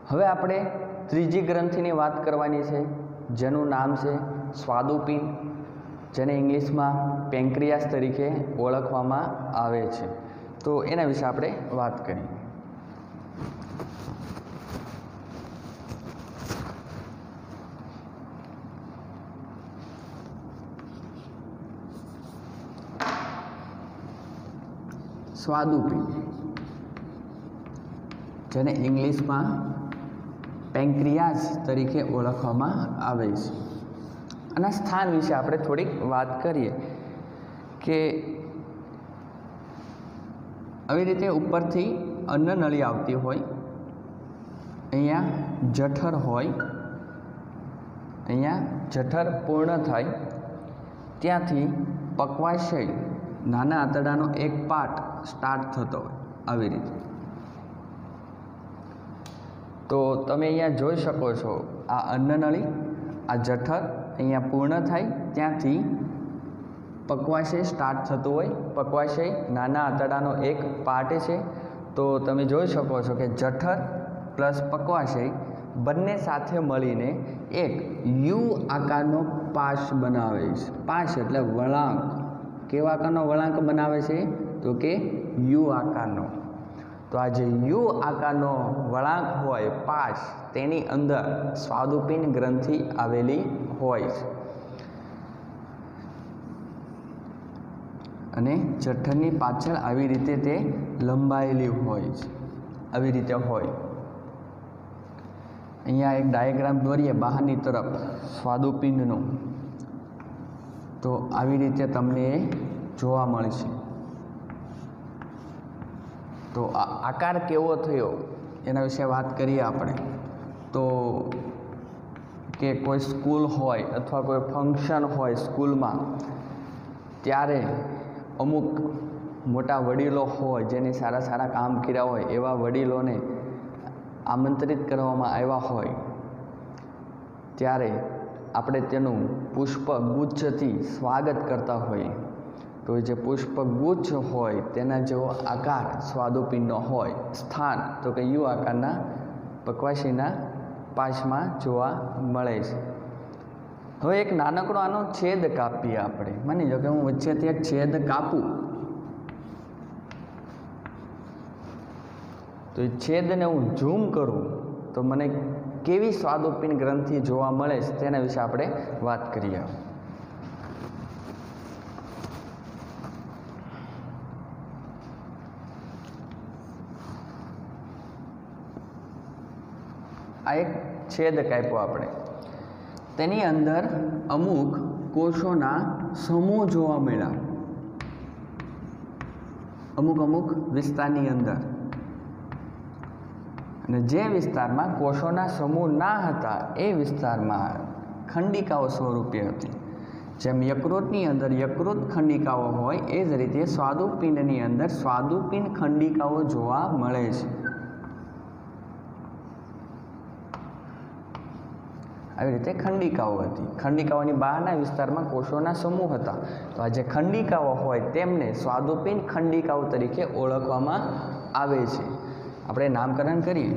હવે આપણે ત્રીજી ગ્રંથિની વાત કરવાની છે, જેનું નામ છે સ્વાદુપિંડ, જેને ઇંગ્લિશમાં પેન્ક્રિયાસ તરીકે ઓળખવામાં આવે છે. તો એના વિશે આપણે વાત કરીએ. સ્વાદુપિંડ, જેને ઇંગ્લિશમાં પેન્ક્રિયાસ તરીકે ઓળખવામાં આવે છે. આના સ્થાન વિશે આપણે થોડીક વાત કરીએ કે આવી રીતે ઉપરથી અન્નનળી આવતી હોય, અહીંયા જઠર હોય, અહીંયા જઠર પૂર્ણ થાય, ત્યાંથી પક્વાશય નાના આંતરડાનો એક પાર્ટ સ્ટાર્ટ થતો હોય આવી રીતે. તો તમે અહીંયા જોઈ શકો છો, આ અન્નનળી, આ જઠર અહીંયા પૂર્ણ થાય, ત્યાંથી પક્વાશય સ્ટાર્ટ થતું હોય. પક્વાશય નાના આંતરડાનો એક પાર્ટ છે. તો તમે જોઈ શકો છો કે જઠર પ્લસ પક્વાશય બંને સાથે મળીને એક યુ આકારનો પાશ બનાવે છે. પાશ એટલે વળાંક. કેવા આકારનો વળાંક બનાવે છે? તો કે યુ આકારનો. તો આ જે યુ આકારનો વળાંક હોય, પાશ, તેની અંદર સ્વાદુપિંડ ગ્રંથિ આવેલી હોય છે. અને જઠરની પાછળ આવી રીતે તે લંબાયેલી હોય છે, આવી રીતે હોય. અહીંયા એક ડાયાગ્રામ દોરીએ બહારની તરફ સ્વાદુપિંડનો, તો આવી રીતે તમને જોવા મળશે. તો આ આકાર કેવો થયો એના વિશે વાત કરીએ આપણે. તો કે કોઈ સ્કૂલ હોય અથવા કોઈ ફંક્શન હોય સ્કૂલમાં, ત્યારે અમુક મોટા વડીલો હોય, જેને સારા સારા કામ કર્યા હોય, એવા વડીલોને આમંત્રિત કરવામાં આવ્યા હોય, ત્યારે આપણે તેનું પુષ્પગુચ્છથી સ્વાગત કરતા હોઈએ. તો જે પુષ્પગુચ્છ હોય તેના જેવો આકાર સ્વાદુપિંડનો હોય. સ્થાન તો કે યુ આકારના પક્વાશયના પાશમાં જોવા મળે છે. હવે એક નાનકડો આનો છેદ કાપીએ આપણે. માની લો કે હું વચ્ચેથી એક છેદ કાપું, તો એ છેદને હું ઝૂમ કરું તો મને કેવી સ્વાદુપિંડ ગ્રંથિ જોવા મળે છે તેના વિશે આપણે વાત કરીએ. આ એક છેદ કાપ્યો આપણે, તેની અંદર અમુક કોષોના સમૂહ જોવા મળ્યા, અમુક વિસ્તારની અંદર. અને જે વિસ્તારમાં કોષોના સમૂહ ના હતા એ વિસ્તારમાં ખંડિકાઓ સ્વરૂપે હતી. જેમ યકૃતની અંદર યકૃત ખંડિકાઓ હોય, એ જ રીતે સ્વાદુપિંડની અંદર સ્વાદુપિંડ ખંડિકાઓ જોવા મળે છે. આવી રીતે ખંડિકાઓ હતી. ખંડિકાઓની બહારના વિસ્તારમાં કોષોના સમૂહ હતા. તો આ જે ખંડિકાઓ હોય તેમને સ્વાદુપિંડ ખંડિકાઓ તરીકે ઓળખવામાં આવે છે. આપણે નામકરણ કરીએ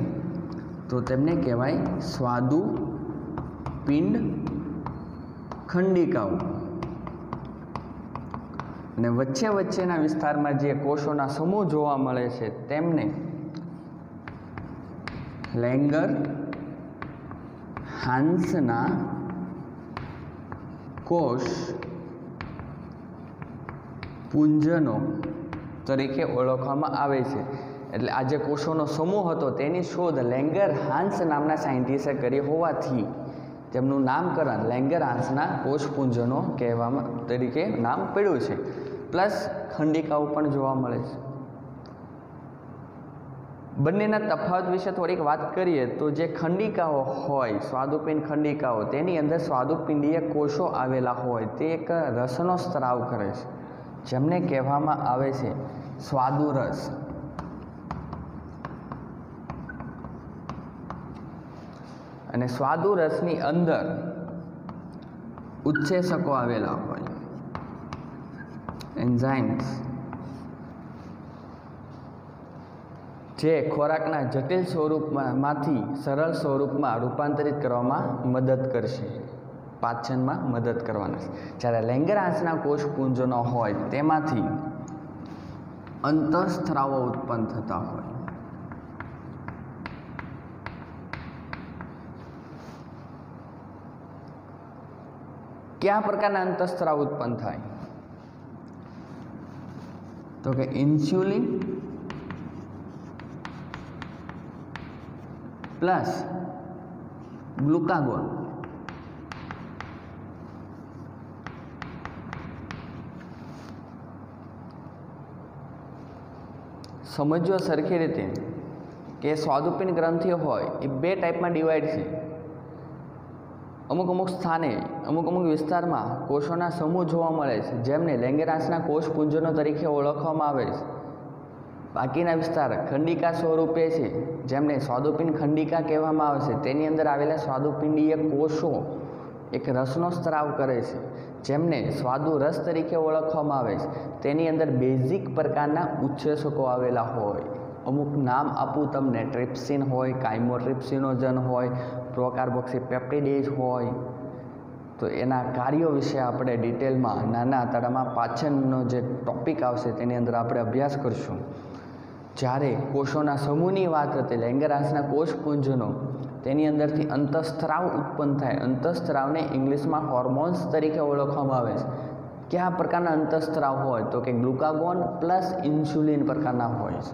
તો તેમને કહેવાય સ્વાદુપિંડ ખંડિકાઓ. અને વચ્ચેના વિસ્તારમાં જે કોષોના સમૂહ જોવા મળે છે તેમને લેંગર હાન્સના કોષ પુંજનો તરીકે ઓળખવામાં આવે છે. એટલે આ જે કોષોનો સમૂહ હતો તેની શોધ લેંગર હાન્સ નામના સાયન્ટિસ્ટે કરી હોવાથી તેમનું નામકરણ લેંગર હાન્સના કોષપુંજનો કહેવામાં તરીકે નામ પડ્યું છે. પ્લસ ખંડિકાઓ પણ જોવા મળે છે. બંનેના તફાવત વિશે થોડીક વાત કરીએ તો જે ખંડિકાઓ હોય, સ્વાદુપિંડ ખંડિકાઓ, તેની અંદર સ્વાદુપિંડીય કોષો આવેલા હોય, તે એક રસનો સ્ત્રાવ કરે છે, જેમને કહેવામાં આવે છે સ્વાદુરસ. અને સ્વાદુરસની અંદર ઉત્સેચકો આવેલા હોય, એન્ઝાઇમ્સ, જે ખોરાકના જટિલ સ્વરૂપમાંથી સરળ સ્વરૂપમાં રૂપાંતરિત કરવામાં મદદ કરશે, પાચનમાં મદદ કરવાના. જ્યારે લેંગરહાન્સના કોષપુંજનો હોય તેમાંથી અંતઃસ્ત્રાવો ઉત્પન્ન થતા હોય. કયા પ્રકારના અંતઃસ્ત્રાવ ઉત્પન્ન થાય? તો કે ઇન્સ્યુલિન પ્લસ ગ્લુકાગોન. સમજો સરખી રીતે કે સ્વાદુપિંડ ગ્રંથિઓ હોય એ બે ટાઈપમાં ડિવાઈડ છે. અમુક સ્થાને અમુક વિસ્તારમાં કોષોના સમૂહ જોવા મળે છે, જેમને લેંગરહાન્સના કોષપુંજનો તરીકે ઓળખવામાં આવે છે. બાકીના વિસ્તાર ખંડિકા સ્વરૂપે છે, જેમને સ્વાદુપિંડ ખંડિકા કહેવામાં આવે છે. તેની અંદર આવેલા સ્વાદુપિંડીય કોષો એક રસનો સ્ત્રાવ કરે છે, જેમને સ્વાદુ રસ તરીકે ઓળખવામાં આવે છે. તેની અંદર બેઝિક પ્રકારના ઉચ્છેસકો આવેલા હોય. અમુક નામ આપું તમને, ટ્રિપ્સિન હોય, કાઇમોટ્રિપ્સિનોજન હોય, પ્રોકાર્બોક્સીપેપ્ટિડેઝ હોય. તો એના કાર્યો વિશે આપણે ડિટેલમાં નાના આંતરડામાં પાચનનો જે ટોપિક આવશે તેની અંદર આપણે અભ્યાસ કરીશું. જ્યારે કોષોના સમૂહની વાત હતી, લેંગરહાન્સના કોષપુંજનો, તેની અંદરથી અંતઃસ્ત્રાવ ઉત્પન્ન થાય. અંતઃસ્ત્રાવને ઇંગ્લિશમાં હોર્મોન્સ તરીકે ઓળખવામાં આવે છે. કયા પ્રકારના અંતઃસ્ત્રાવ હોય? તો કે ગ્લુકાગોન પ્લસ ઇન્સ્યુલિન પ્રકારના હોય છે.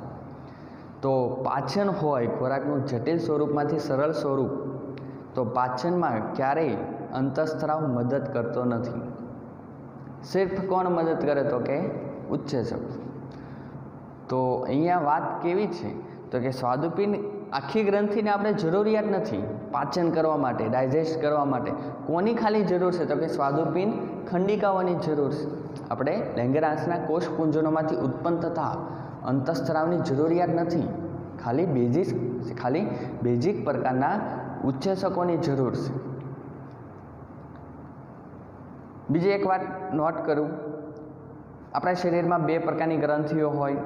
તો પાચન હોય ખોરાકનું જટિલ સ્વરૂપમાંથી સરળ સ્વરૂપ, તો પાચનમાં ક્યારેય અંતઃસ્ત્રાવ મદદ કરતો નથી. સિર્ફ કોણ મદદ કરે? તો કે ઉચ્છેચક. તો અહીંયા વાત કેવી છે? તો કે સ્વાદુપિંડ આખી ગ્રંથિને આપણે જરૂરિયાત નથી પાચન કરવા માટે, ડાયજેસ્ટ કરવા માટે. કોની ખાલી જરૂર છે? તો કે સ્વાદુપિંડ ખંડિકાઓની જરૂર છે. આપણે લેંગરહાન્સના કોષપુંજનોમાંથી ઉત્પન્ન થતા અંતઃસ્ત્રાવની જરૂરિયાત નથી. ખાલી બેઝિક પ્રકારના ઉચ્છેચકોની જરૂર છે. બીજી એક વાત નોટ કરું, આપણા શરીરમાં બે પ્રકારની ગ્રંથિઓ હોય.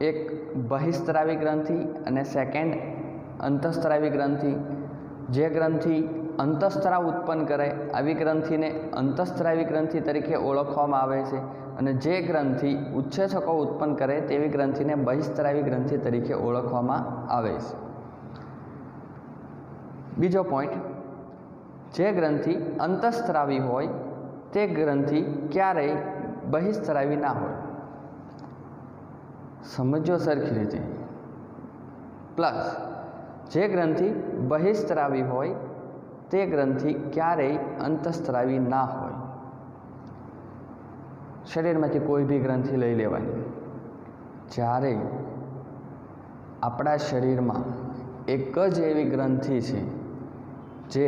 એક બહિસ્ત્રાવી ગ્રંથિ અને સેકન્ડ અંતઃસ્ત્રાવી ગ્રંથિ. જે ગ્રંથિ અંતઃસ્ત્રાવ ઉત્પન્ન કરે આવી ગ્રંથિને અંતઃસ્ત્રાવી ગ્રંથિ તરીકે ઓળખવામાં આવે છે, અને જે ગ્રંથિ ઉચ્છેચકો ઉત્પન્ન કરે તેવી ગ્રંથિને બહિસ્ત્રાવી ગ્રંથિ તરીકે ઓળખવામાં આવે છે. બીજો પોઈન્ટ, જે ગ્રંથિ અંતઃસ્ત્રાવી હોય તે ગ્રંથિ ક્યારેય બહિસ્ત્રાવી ના હોય. સમજો સરખી રીતે. પ્લસ જે ગ્રંથિ બહિસ્ત્રાવી હોય તે ગ્રંથિ ક્યારેય અંતઃસ્ત્રાવી ના હોય. શરીરમાંથી કોઈ બી ગ્રંથિ લઈ લેવાની. જ્યારે આપણા શરીરમાં એક જ એવી ગ્રંથિ છે જે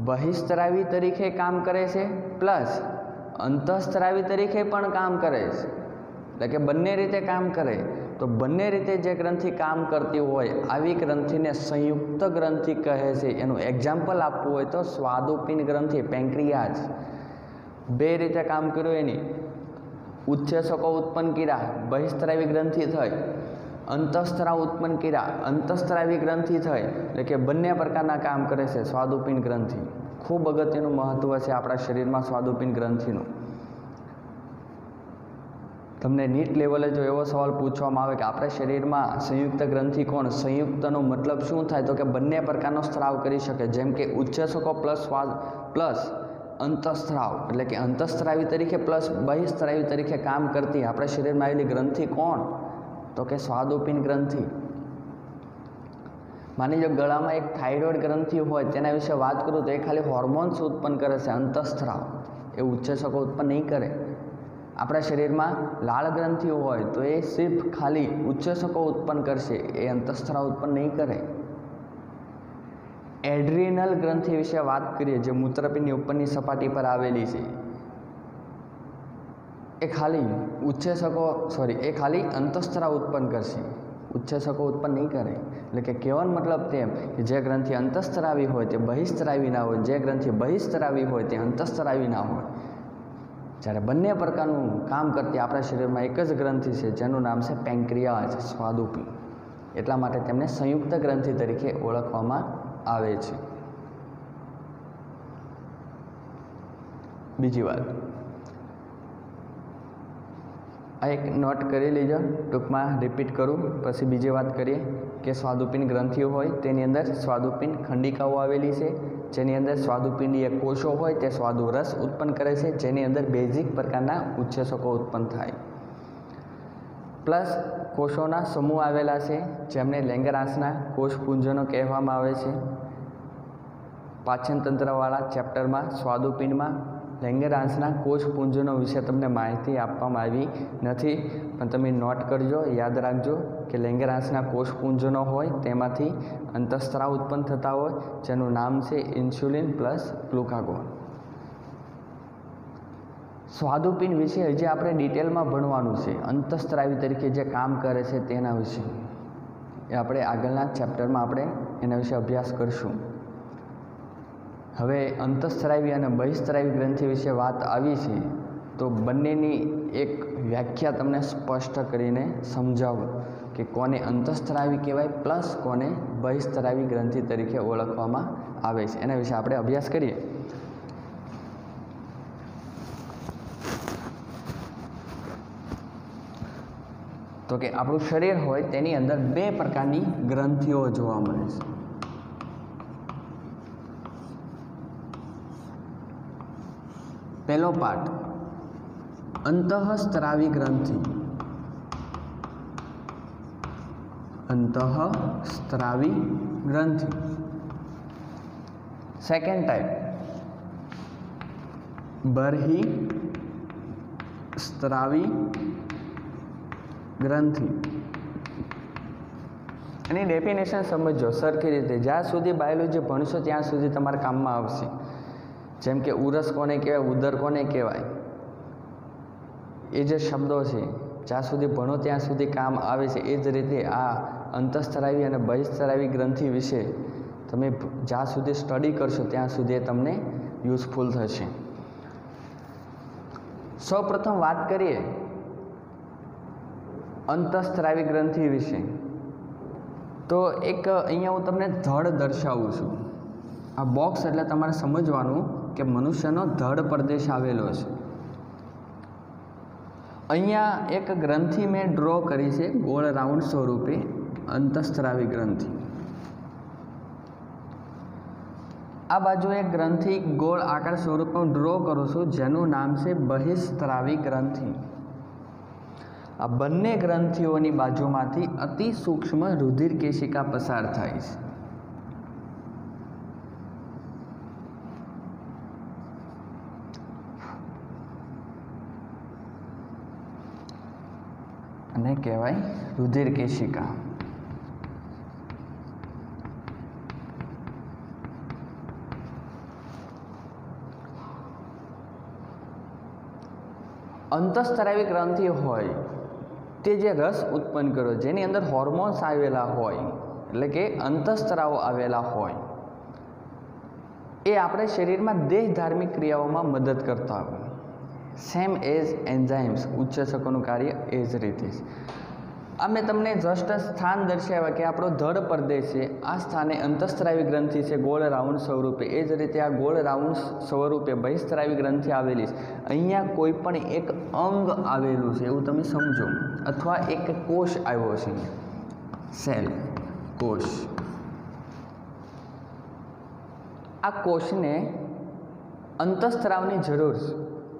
બહિસ્ત્રાવી તરીકે કામ કરે છે પ્લસ અંતઃસ્ત્રાવી તરીકે પણ કામ કરે છે, એટલે કે બંને રીતે કામ કરે. તો બંને રીતે જે ગ્રંથિ કામ કરતી હોય આવી ગ્રંથિને સંયુક્ત ગ્રંથિ કહે છે. એનું એક્ઝામ્પલ આપવું હોય તો સ્વાદુપિંડ ગ્રંથિ, પેન્ક્રિયાઝ બે રીતે કામ કર્યું. એની ઉચ્છેચકો ઉત્પન્ન કર્યા, બહિસ્ત્રાવી ગ્રંથિ થઈ. અંતઃસ્ત્રાવ ઉત્પન્ન કર્યા, અંતઃસ્ત્રાવી ગ્રંથિ થઈ. એટલે કે બંને પ્રકારના કામ કરે છે સ્વાદુપિંડ ગ્રંથિ. ખૂબ અગત્યનું મહત્વ છે આપણા શરીરમાં સ્વાદુપિંડ ગ્રંથિનું. તમને નીટ લેવલે જો એવો સવાલ પૂછવામાં આવે કે આપણા શરીરમાં સંયુક્ત ગ્રંથિ કોણ? સંયુક્તનો મતલબ શું થાય? તો કે બંને પ્રકારનો સ્ત્રાવ કરી શકે. જેમ કે ઉચ્છેચકો પ્લસ અંતઃસ્ત્રાવ, એટલે કે અંતઃસ્ત્રાવી તરીકે પ્લસ બહિસ્ત્રાવી તરીકે કામ કરતી આપણા શરીરમાં આવેલી ગ્રંથિ કોણ? તો કે સ્વાદુપિંડ ગ્રંથિ. માની લો ગળામાં એક થાઇરોઇડ ગ્રંથિ હોય, તેના વિશે વાત કરું તો એ ખાલી હોર્મોન્સ ઉત્પન્ન કરે છે, અંતઃસ્ત્રાવ. એ ઉચ્છેચકો ઉત્પન્ન નહીં કરે. આપણા શરીરમાં લાળ ગ્રંથિઓ હોય તો એ સિર્ફ ખાલી ઉચ્છેચકો ઉત્પન્ન કરશે, એ અંતઃસ્ત્રાવ ઉત્પન્ન નહીં કરે. એડ્રિનલ ગ્રંથિ વિશે વાત કરીએ, જે મૂત્રપિંડની ઉપરની સપાટી પર આવેલી છે. એ ખાલી અંતઃસ્ત્રાવ ઉત્પન્ન કરશે, ઉચ્છેચકો ઉત્પન્ન નહીં કરે. એટલે કે કહેવાનો મતલબ તેમ કે જે ગ્રંથિ અંતઃસ્ત્રાવી હોય તે બહિસ્ત્રાવી ના હોય, જે ગ્રંથિ બહિસ્ત્રાવી હોય તે અંતઃસ્ત્રાવી ના હોય. જ્યારે બંને પ્રકારનું કામ કરતી આપણા શરીરમાં એક જ ગ્રંથિ છે જેનું નામ છે પેન્ક્રિયાઝ, સ્વાદુપિંડ. એટલા માટે તેમને સંયુક્ત ગ્રંથિ તરીકે ઓળખવામાં આવે છે. બીજી વાત, આ એક નોટ કરી લેજો, ટૂંકમાં રિપીટ કરું પછી બીજી વાત કરીએ કે સ્વાદુપિંડ ગ્રંથિઓ હોય તેની અંદર સ્વાદુપિંડ ખંડિકાઓ આવેલી છે, જેની અંદર સ્વાદુપિંડીય કોષો હોય તે સ્વાદુ રસ ઉત્પન્ન કરે છે, જેની અંદર બેઝિક પ્રકારના ઉચ્છેસકો ઉત્પન્ન થાય. પ્લસ કોષોના સમૂહ આવેલા છે જેમને લેંગરાસના કોષપુંજનો કહેવામાં આવે છે. પાચનતંત્રવાળા ચેપ્ટરમાં સ્વાદુપિંડમાં લેંગરાસના કોષપુંજનો વિશે તમને માહિતી આપવામાં આવી નથી, પણ તમે નોટ કરજો, યાદ રાખજો કે લેંગરાસના કોષપુંજનો હોય તેમાંથી અંતઃસ્ત્રાવ ઉત્પન્ન થતા હોય જેનું નામ છે ઇન્સ્યુલિન પ્લસ ગ્લુકાગોન. સ્વાદુપિંડ વિશે હજી આપણે ડિટેલમાં ભણવાનું છે, અંતઃસ્ત્રાવી તરીકે જે કામ કરે છે તેના વિશે એ આપણે આગળના ચેપ્ટરમાં આપણે એના વિશે અભ્યાસ કરીશું. હવે અંતઃસ્ત્રાવી અને બહિસ્ત્રાવી ગ્રંથિ વિશે વાત આવી છે તો બંનેની એક વ્યાખ્યા તમને સ્પષ્ટ કરીને સમજાવું કે કોને અંતઃસ્ત્રાવી કહેવાય પ્લસ કોને બહિસ્ત્રાવી ગ્રંથિ તરીકે ઓળખવામાં આવે છે, એના વિશે આપણે અભ્યાસ કરીએ. તો કે આપણું શરીર હોય તેની અંદર બે પ્રકારની ગ્રંથિઓ જોવા મળે છે. પહેલો પાર્ટ અંતઃસ્ત્રાવી ગ્રંથિ. અંતઃસ્ત્રાવી ગ્રંથિ. સેકન્ડ ટાઈપ બહિસ્ત્રાવી ગ્રંથિ. એની ડેફિનેશન સમજો સરખી રીતે, જ્યાં સુધી બાયોલોજી ભણશો ત્યાં સુધી તમારા કામમાં આવશે. જેમ કે ઉરસ કોને કહેવાય, ઉદર કોને કહેવાય, એ જે શબ્દો છે જ્યાં સુધી ભણો ત્યાં સુધી કામ આવે છે. એ જ રીતે આ અંતઃસ્ત્રાવી અને બહિસ્ત્રાવી ગ્રંથિ વિશે તમે જ્યાં સુધી સ્ટડી કરશો ત્યાં સુધી એ તમને યુઝફુલ થશે. સૌપ્રથમ વાત કરીએ અંતઃસ્ત્રાવી ગ્રંથિ વિશે, તો એક અહીંયા હું તમને ધડ દર્શાવું છું. આ બોક્સ એટલે તમારે સમજવાનું કે મનુષ્યનો ધડ પ્રદેશ આવેલો છે. અહીંયા એક ગ્રંથિ મેં ડ્રો કરી છે ગોળ રાઉન્ડ સ્વરૂપે, અંતઃસ્ત્રાવી ગ્રંથિ. આ બાજુ એક ગ્રંથિ ગોળ આકાર સ્વરૂપે હું ડ્રો કરું છું જેનું નામ છે બહિસ્ત્રાવી ગ્રંથિ. આ બંને ગ્રંથિઓની બાજુમાંથી અતિ સૂક્ષ્મ રુધિર કેશિકા પસાર થાય છે. અને કહેવાય રુધિર કેશિકા. અંતઃસ્ત્રાવી ગ્રંથિ હોય તે જે રસ ઉત્પન્ન કર્યો જેની અંદર હોર્મોન્સ આવેલા હોય, એટલે કે અંતઃસ્ત્રાવો આવેલા હોય, એ આપણે શરીરમાં દેહ ધાર્મિક ક્રિયાઓમાં મદદ કરતા હોય. સેમ એઝ એન્ઝાઇમ્સ, ઉચ્ચેસકોનું કાર્ય એ જ રીતે છે. આ મેં તમને જસ્ટ સ્થાન દર્શાવ્યા કે આપણો ધડ પ્રદેશ છે, આ સ્થાને અંતઃસ્ત્રાવી ગ્રંથિ છે ગોળ રાઉન્ડ સ્વરૂપે. એ જ રીતે આ ગોળ રાઉન્ડ સ્વરૂપે બહિસ્ત્રાવી ગ્રંથિ આવેલી છે. અહીંયા કોઈ પણ એક અંગ આવેલું છે એવું તમે સમજો, અથવા એક કોષ આવ્યો છે, સેલ, કોષ. આ કોષને અંતઃસ્ત્રાવની જરૂર છે.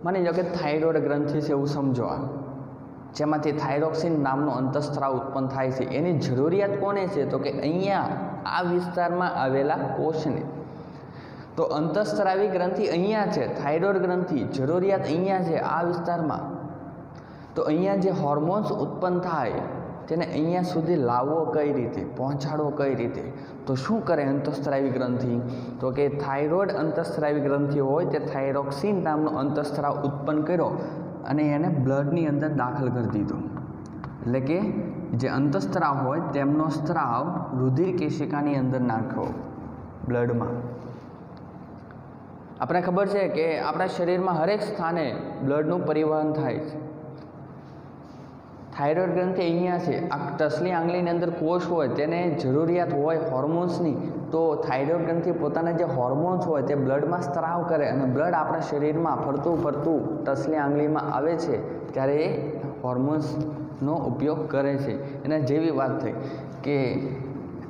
માની લો કે થાઇરોઇડ ગ્રંથિ છે એવું સમજો, આ જેમાંથી થાઇરોક્સિન નામનો અંતઃસ્ત્રાવ ઉત્પન્ન થાય છે. એની જરૂરિયાત કોને છે? તો કે અહીંયા આ વિસ્તારમાં આવેલા કોષને. તો અંતઃસ્ત્રાવી ગ્રંથિ અહીંયા છે, થાઇરોઇડ ગ્રંથિ જરૂરિયાત અહીંયા છે આ વિસ્તારમાં. તો અહીંયા જે હોર્મોન્સ ઉત્પન્ન થાય તેને અહીંયા સુધી લાવવો કઈ રીતે, પહોંચાડવો કઈ રીતે? તો શું કરે અંતઃસ્ત્રાવી ગ્રંથિ? તો કે થાઇરોઇડ અંતઃસ્ત્રાવી ગ્રંથિ હોય તે થાઇરોક્સિન નામનો અંતઃસ્ત્રાવ ઉત્પન્ન કર્યો અને એને બ્લડની અંદર દાખલ કરી દીધો. એટલે કે જે અંતઃસ્ત્રાવ હોય તેમનો સ્ત્રાવ રુધિર કેશિકાની અંદર નાખ્યો બ્લડમાં. આપણે ખબર છે કે આપણા શરીરમાં હરેક સ્થાને બ્લડનું પરિવહન થાય છે. થાઇરોઇડ ગ્રંથિ અહીંયા છે. આ ટસલી આંગળીની અંદર કોષ હોય તેને જરૂરિયાત હોય હોર્મોન્સની, તો થાઇરોઇડ ગ્રંથિ પોતાના જે હોર્મોન્સ હોય તે બ્લડમાં સ્ત્રાવ કરે અને બ્લડ આપણા શરીરમાં ફરતું ફરતું ટસલી આંગળીમાં આવે છે ત્યારે એ હોર્મોન્સનો ઉપયોગ કરે છે. એના જેવી વાત થઈ કે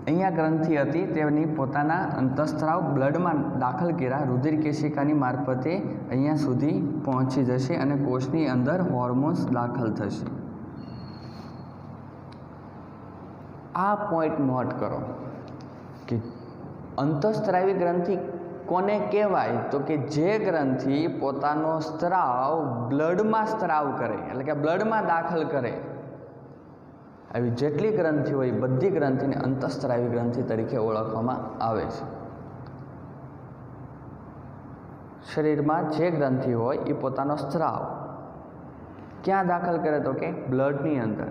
અહીંયા ગ્રંથિ હતી તેની પોતાના અંતઃસ્ત્રાવ બ્લડમાં દાખલ કર્યા રુધિર કેશિકાની મારફતે અહીંયા સુધી પહોંચી જશે અને કોષની અંદર હોર્મોન્સ દાખલ થશે. આ પોઈન્ટ નોટ કરો કે અંતઃસ્ત્રાવી ગ્રંથિ કોને કહેવાય, તો કે જે ગ્રંથિ પોતાનો સ્ત્રાવ બ્લડમાં સ્ત્રાવ કરે, એટલે કે બ્લડમાં દાખલ કરે. આવી જેટલી ગ્રંથિ હોય બધી ગ્રંથિને અંતઃસ્ત્રાવી ગ્રંથિ તરીકે ઓળખવામાં આવે છે. શરીરમાં જે ગ્રંથિ હોય એ પોતાનો સ્ત્રાવ ક્યાં દાખલ કરે, તો કે બ્લડની અંદર.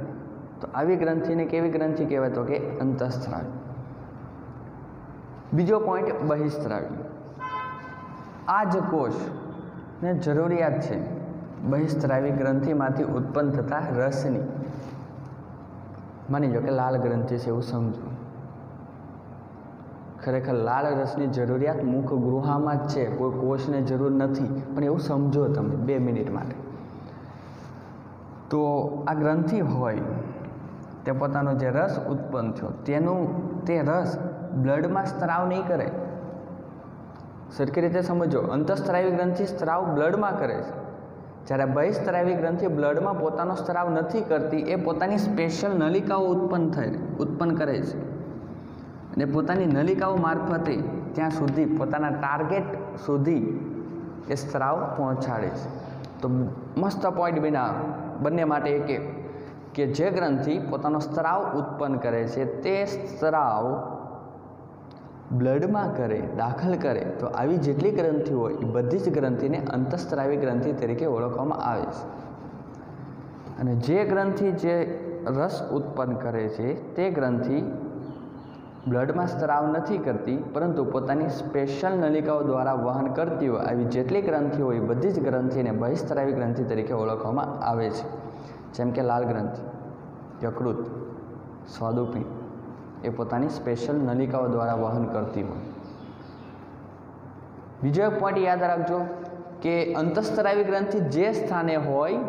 તો આવી ગ્રંથિને કેવી ગ્રંથિ કહેવાય, તો કે અંતઃસ્ત્રાવી. બીજો પોઈન્ટ બહિસ્ત્રાવી. આ જ કોષને જરૂરિયાત છે બહિસ્ત્રાવી ગ્રંથિમાંથી ઉત્પન્ન થતા રસની. માની લો કે લાલ ગ્રંથિ છે એવું સમજો. ખરેખર લાલ રસની જરૂરિયાત મુખ ગૃહામાં જ છે, કોઈ કોષને જરૂર નથી, પણ એવું સમજો તમે 2 મિનિટ માટે. તો આ ગ્રંથિ હોય તે પોતાનો જે રસ ઉત્પન્ન થયો તે રસ બ્લડમાં સ્ત્રાવ નહીં કરે. સરખી રીતે સમજો, અંતઃસ્ત્રાવી ગ્રંથિ સ્ત્રાવ બ્લડમાં કરે છે, જ્યારે બહિસ્ત્રાવી ગ્રંથિ બ્લડમાં પોતાનો સ્ત્રાવ નથી કરતી. એ પોતાની સ્પેશિયલ નલિકાઓ ઉત્પન્ન કરે છે અને પોતાની નલિકાઓ મારફતે ત્યાં સુધી પોતાના ટાર્ગેટ સુધી એ સ્ત્રાવ પહોંચાડે છે. તો મસ્ત પોઈન્ટ બંને માટે કે જે ગ્રંથિ પોતાનો સ્ત્રાવ ઉત્પન્ન કરે છે તે સ્ત્રાવ બ્લડમાં દાખલ કરે, તો આવી જેટલી ગ્રંથિ હોય એ બધી જ ગ્રંથિને અંતઃસ્ત્રાવી ગ્રંથિ તરીકે ઓળખવામાં આવે છે. અને જે ગ્રંથિ જે રસ ઉત્પન્ન કરે છે તે ગ્રંથિ બ્લડમાં સ્ત્રાવ નથી કરતી, પરંતુ પોતાની સ્પેશિયલ નલિકાઓ દ્વારા વહન કરતી હોય આવી જેટલી ગ્રંથિ હોય બધી જ ગ્રંથિને બહિસ્ત્રાવી ગ્રંથિ તરીકે ઓળખવામાં આવે છે. જેમ કે લાલ ગ્રંથિ, યકૃત, સ્વાદુપિંડ એ પોતાની સ્પેશિયલ નલિકાઓ દ્વારા વહન કરતી હોય. બીજો એક પોઈન્ટ યાદ રાખજો કે અંતઃસ્ત્રાવી ગ્રંથિ જે સ્થાને હોય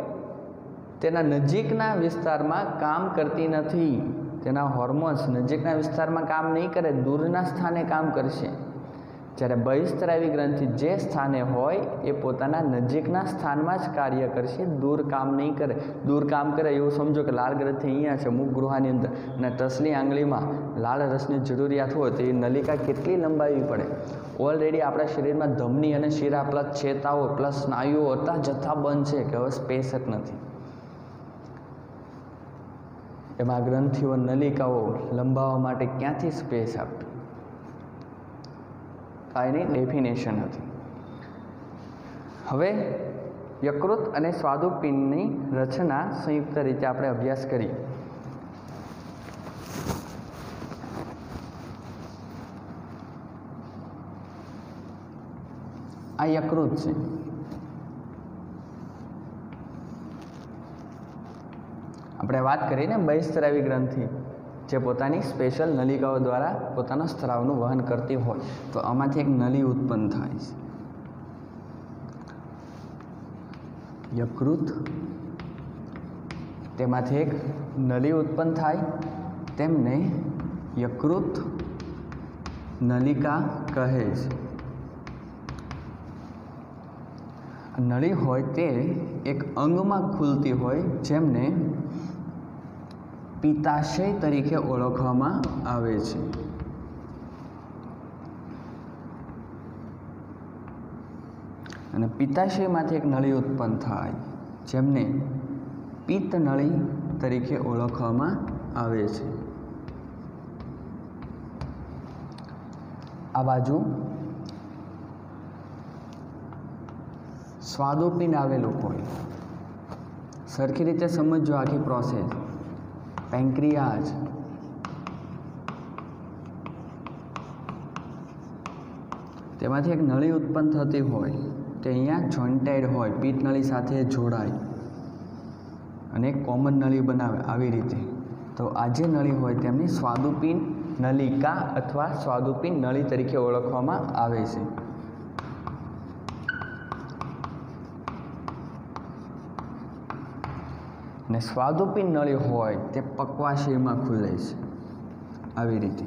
તેના નજીકના વિસ્તારમાં કામ કરતી નથી. તેના હોર્મોન્સ નજીકના વિસ્તારમાં કામ નહીં કરે, દૂરના સ્થાને કામ કરશે. જ્યારે બહિસ્ત્રાવી ગ્રંથિ જે સ્થાને હોય એ પોતાના નજીકના સ્થાનમાં જ કાર્ય કરશે, દૂર કામ નહીં કરે. દૂર કામ કરે એવું સમજો કે લાલ ગ્રંથિ અહીંયા છે મુખ ગૃહાની અંદર અને ટસલી આંગળીમાં લાલ રસની જરૂરિયાત હોય તો એ નલિકા કેટલી લંબાવવી પડે. ઓલરેડી આપણા શરીરમાં ધમની અને શિરા પ્લસ ચેતાઓ પ્લસ સ્નાયુઓ એટલા જથ્થાબંધ છે કે હવે સ્પેસ જ નથી. એમાં ગ્રંથિઓ નલિકાઓ લંબાવવા માટે ક્યાંથી સ્પેસ આપવી, કાંઈની ડેફિનેશન હતી. હવે યકૃત અને સ્વાદુપિંડની રચના સંયુક્ત રીતે આપણે અભ્યાસ કરીએ. આ યકૃત છે. આપણે વાત કરીને બહિસ્ત્રાવી ગ્રંથિ જે પોતાની સ્પેશિયલ નલિકાઓ દ્વારા પોતાના સ્ત્રાવનું વહન કરતી હોય તો આમાંથી એક નળી ઉત્પન્ન થાય છે. યકૃત, તેમાંથી એક નળી ઉત્પન્ન થાય, તેમને યકૃત નલિકા કહે છે. નળી હોય તે એક અંગમાં ખુલતી હોય જેમને પિત્તાશય તરીકે ઓળખવામાં આવે છે. અને પિત્તાશયમાંથી એક નળી ઉત્પન્ન થાય જેમને પિત્ત નળી તરીકે ઓળખવામાં આવે છે. આ બાજુ સ્વાદુપિંડ આવેલું હોય. સરખી રીતે સમજો આખી પ્રોસેસ. પેન્ક્રિયાઝ, તેમાંથી એક નળી ઉત્પન્ન થતી હોય તે અહીંયા જોઈન્ટેડ હોય, પિત્ત નળી સાથે જોડાય. અને એક કોમન નળી બનાવે આવી રીતે. તો આ જે નળી હોય તેમને સ્વાદુપિંડ નલિકા અથવા સ્વાદુપિંડ નળી તરીકે ઓળખવામાં આવે છે. ને સ્વાદુપિંડ નળી હોય તે પક્વાશયમાં ખુલે છે આવી રીતે.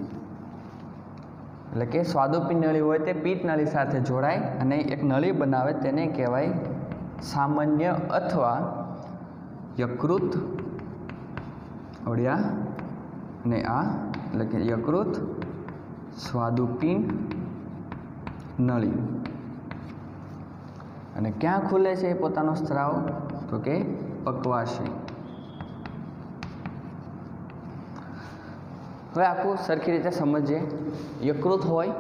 એટલે કે સ્વાદુપિંડ નળી હોય તે પિત્ત નળી સાથે જોડાય અને એક નળી બનાવે તેને કહેવાય સામાન્ય અથવા યકૃત ઓળિયા ને આ એટલે કે યકૃત સ્વાદુપિંડ નળી. અને ક્યાં ખુલે છે પોતાનો સ્ત્રાવ? તો કે પક્વાશય. હવે આખું સરખી રીતે સમજીએ. યકૃત હોય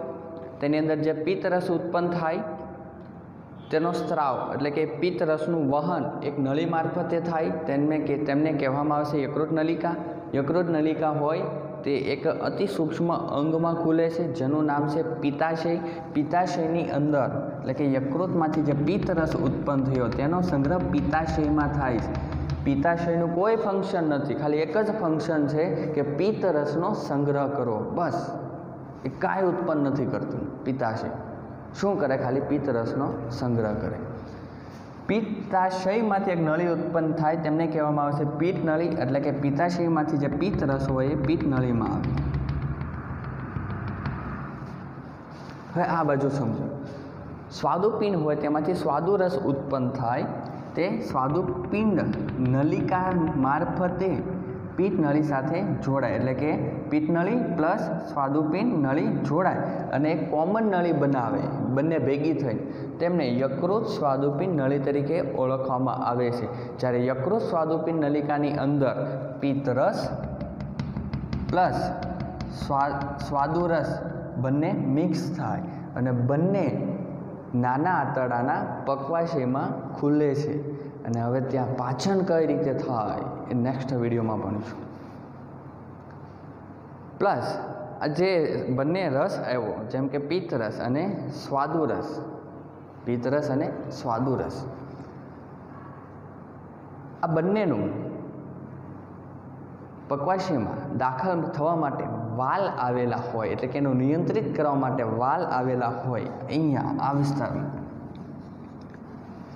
તેની અંદર જે પિત્ત રસ ઉત્પન્ન થાય તેનો સ્ત્રાવ એટલે કે પિત્ત રસનું વહન એક નળી મારફતે થાય તેમને કહેવામાં આવે છે યકૃત નલિકા. યકૃત નલિકા હોય તે એક અતિ સૂક્ષ્મ અંગમાં ખુલે છે જેનું નામ છે પિત્તાશય. પિત્તાશયની અંદર એટલે કે યકૃતમાંથી જે પિત્ત રસ ઉત્પન્ન થયો તેનો સંગ્રહ પિત્તાશયમાં થાય છે. પિત્તાશયનું કોઈ ફંક્શન નથી, ખાલી એક જ ફંક્શન છે કે પિત્ત રસનો સંગ્રહ કરો, બસ. એ કાંઈ ઉત્પન્ન નથી કરતું. પિત્તાશય શું કરે? ખાલી પિત્ત રસનો સંગ્રહ કરે. પિત્તાશયમાંથી એક નળી ઉત્પન્ન થાય તેમને કહેવામાં આવે છે પિત્ત નળી. એટલે કે પિત્તાશયમાંથી જે પિત્ત રસ હોય એ પિત્ત નળીમાં આવે. હવે આ બાજુ સમજો. સ્વાદુપિંડ હોય તેમાંથી સ્વાદુરસ ઉત્પન્ન થાય. તે સ્વાદુપિંડ નલિકા મારફતે પિત્ત નળી સાથે જોડાય. એટલે કે પિત્ત નળી પ્લસ સ્વાદુપિંડ નળી જોડાય અને એક કોમન નળી બનાવે. બંને ભેગી થઈ તેમને યકૃત સ્વાદુપિંડ નળી તરીકે ઓળખવામાં આવે છે. જ્યારે યકૃત સ્વાદુપિંડ નલિકાની અંદર પિત્ત રસ પ્લસ સ્વાદુરસ બંને મિક્સ થાય અને બંને નાના આંતરડાના પક્વાશયમાં ખુલે છે. અને હવે ત્યાં પાચન કઈ રીતે થાય એ નેક્સ્ટ વિડીયોમાં ભણીશું. પ્લસ આ જે બંને રસ આવ્યો જેમ કે પિત્ત રસ અને સ્વાદુરસ, પિત્ત રસ અને સ્વાદુરસ, આ બંનેનું પક્વાશયમાં દાખલ થવા માટે વાલ આવેલા હોય. એટલે કે એનું નિયંત્રિત કરવા માટે વાલ આવેલા હોય અહીંયા આ વિસ્તારમાં.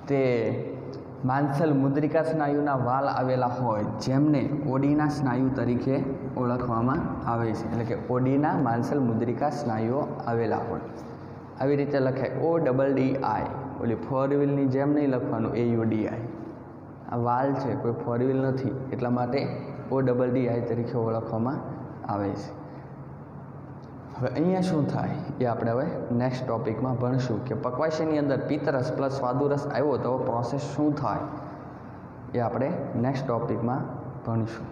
તે માંસલ મુદ્રિકા સ્નાયુના વાલ આવેલા હોય જેમને ઓડીના સ્નાયુ તરીકે ઓળખવામાં આવે છે. એટલે કે ઓડીના માંસલ મુદ્રિકા સ્નાયુઓ આવેલા હોય. આવી રીતે લખાય ODDI. ઓલી 4 વ્હીલની જેમ નહીં લખવાનું AUDI. આ વાલ છે, કોઈ 4 વ્હીલ નથી, એટલા માટે ODDI તરીકે ઓળખવામાં આવે છે. હવે અહીંયા શું થાય એ આપણે હવે નેક્સ્ટ ટોપિકમાં ભણીશું કે પક્વાશયની અંદર પિત્ત રસ પ્લસ સ્વાદુરસ આવ્યો તો પ્રોસેસ શું થાય એ આપણે નેક્સ્ટ ટોપિકમાં ભણીશું.